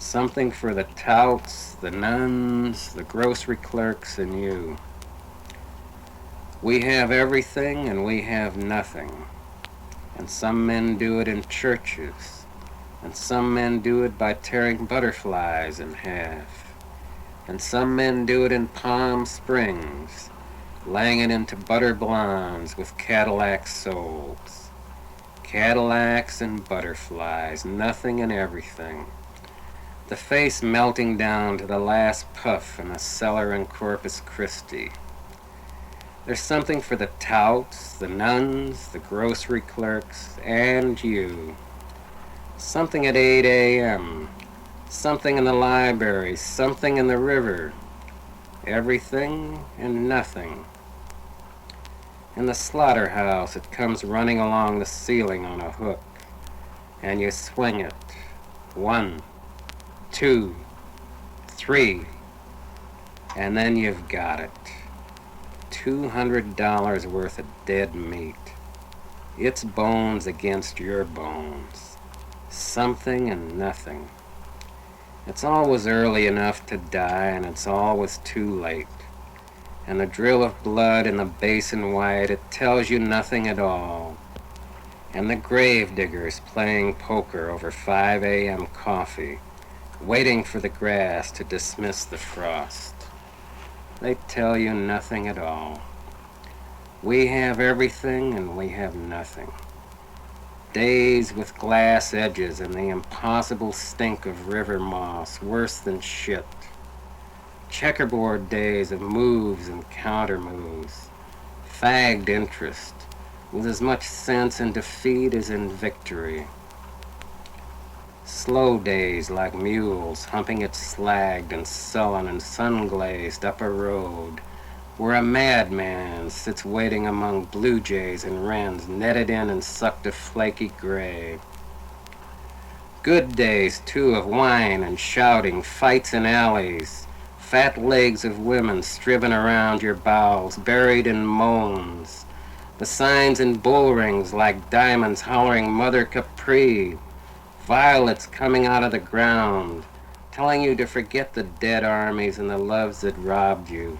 Something for the Touts, the Nuns, the grocery clerks, and you. We have everything and we have nothing. And some men do it in churches, and some men do it by tearing butterflies in half, and some men do it in Palm Springs, laying it into butter blondes with Cadillac souls. Cadillacs and butterflies, nothing and everything. The face melting down to the last puff in a cellar in Corpus Christi. There's something for the touts, the nuns, the grocery clerks, and you. Something at 8 a.m., something in the library, something in the river. Everything and nothing. In the slaughterhouse, it comes running along the ceiling on a hook, and you swing it. 1, 2, 3, and then you've got it. $200 worth of dead meat. Its bones against your bones. Something and nothing. It's always early enough to die, and it's always too late. And the drill of blood in the basin white, it tells you nothing at all. And the grave diggers playing poker over 5 a.m. coffee, waiting for the grass to dismiss the frost. They tell you nothing at all. We have everything and we have nothing. Days with glass edges and the impossible stink of river moss, worse than shit. Checkerboard days of moves and counter moves. Fagged interest, with as much sense in defeat as in victory. Slow days like mules humping it slagged and sullen and sun-glazed up a road where a madman sits waiting among blue jays and wrens netted in and sucked a flaky gray. Good days, too, of wine and shouting, fights in alleys, fat legs of women striven around your bowels, buried in moans, the signs in bull rings like diamonds hollering Mother Capri, violets coming out of the ground, telling you to forget the dead armies and the loves that robbed you.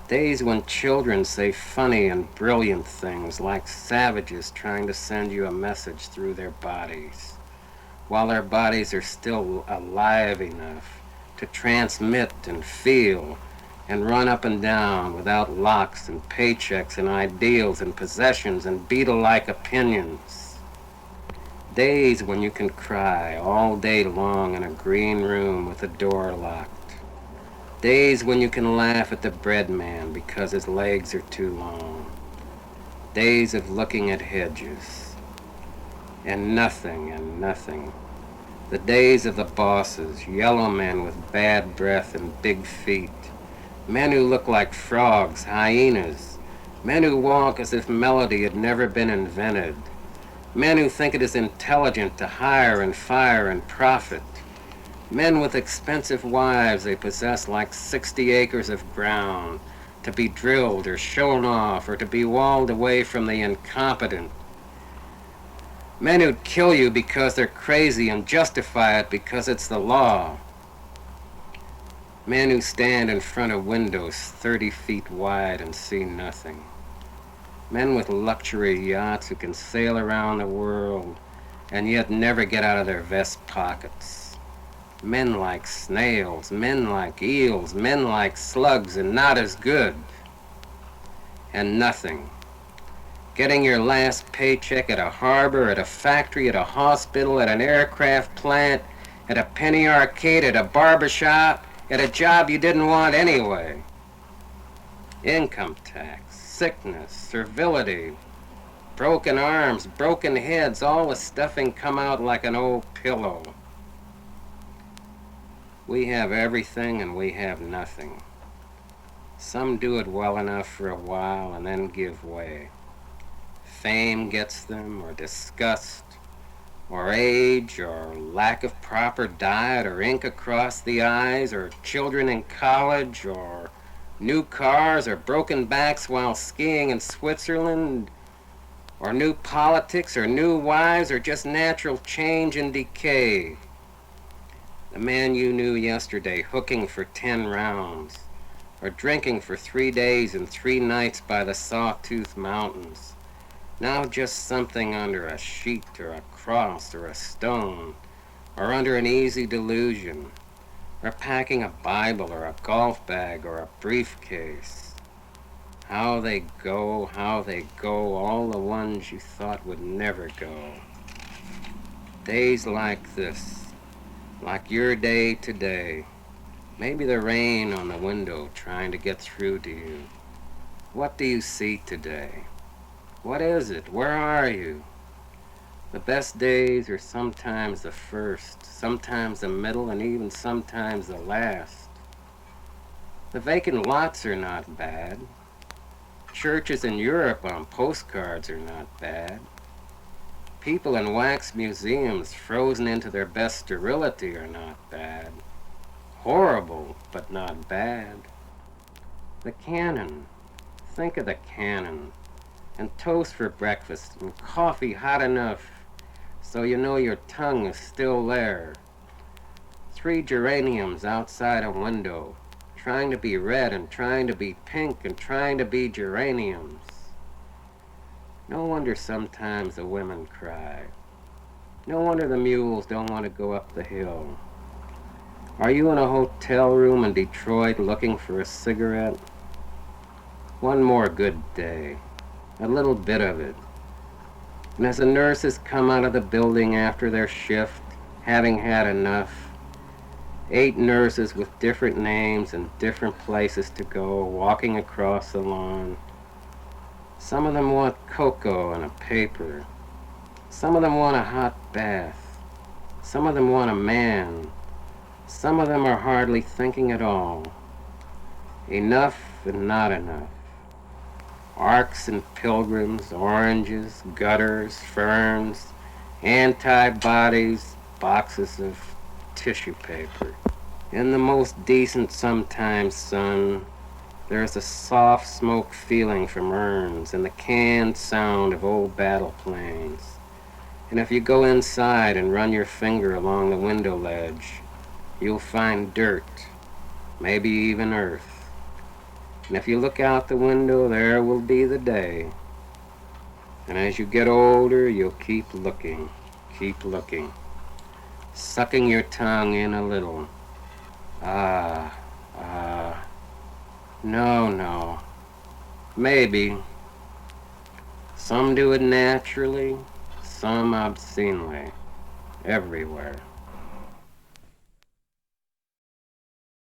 Days when children say funny and brilliant things like savages trying to send you a message through their bodies, while their bodies are still alive enough to transmit and feel and run up and down without locks and paychecks and ideals and possessions and beetle-like opinions. Days when you can cry all day long in a green room with the door locked. Days when you can laugh at the bread man because his legs are too long. Days of looking at hedges. And nothing and nothing. The days of the bosses, yellow men with bad breath and big feet. Men who look like frogs, hyenas. Men who walk as if melody had never been invented. Men who think it is intelligent to hire and fire and profit. Men with expensive wives they possess like 60 acres of ground, to be drilled or shown off or to be walled away from the incompetent. Men who'd kill you because they're crazy and justify it because it's the law. Men who stand in front of windows 30 feet wide and see nothing. Men with luxury yachts who can sail around the world and yet never get out of their vest pockets. Men like snails, men like eels, men like slugs and not as good. And nothing. Getting your last paycheck at a harbor, at a factory, at a hospital, at an aircraft plant, at a penny arcade, at a barbershop, at a job you didn't want anyway. Income tax, sickness, servility, broken arms, broken heads, all the stuffing come out like an old pillow. We have everything and we have nothing. Some do it well enough for a while and then give way. Fame gets them, or disgust, or age, or lack of proper diet, or ink across the eyes, or children in college, or new cars, or broken backs while skiing in Switzerland, or new politics, or new wives, or just natural change and decay. The man you knew yesterday hooking for 10 rounds, or drinking for 3 days and 3 nights by the Sawtooth Mountains. Now just something under a sheet or a cross or a stone, or under an easy delusion, or packing a Bible or a golf bag or a briefcase. How they go, all the ones you thought would never go. Days like this, like your day today, maybe the rain on the window trying to get through to you. What do you see today? What is it? Where are you? The best days are sometimes the first, sometimes the middle, and even sometimes the last. The vacant lots are not bad. Churches in Europe on postcards are not bad. People in wax museums frozen into their best sterility are not bad. Horrible, but not bad. The cannon. Think of the cannon. And toast for breakfast, and coffee hot enough so you know your tongue is still there. 3 geraniums outside a window, trying to be red and trying to be pink and trying to be geraniums. No wonder sometimes the women cry. No wonder the mules don't want to go up the hill. Are you in a hotel room in Detroit looking for a cigarette? One more good day. A little bit of it. And as the nurses come out of the building after their shift, having had enough, 8 nurses with different names and different places to go, walking across the lawn. Some of them want cocoa and a paper. Some of them want a hot bath. Some of them want a man. Some of them are hardly thinking at all. Enough and not enough. Arcs and pilgrims, oranges, gutters, ferns, antibodies, boxes of tissue paper. In the most decent sometimes sun, there is a soft smoke feeling from urns and the canned sound of old battle planes. And if you go inside and run your finger along the window ledge, you'll find dirt, maybe even earth. And if you look out the window, there will be the day. And as you get older, you'll keep looking, sucking your tongue in a little. No. Maybe. Some do it naturally, some obscenely, everywhere.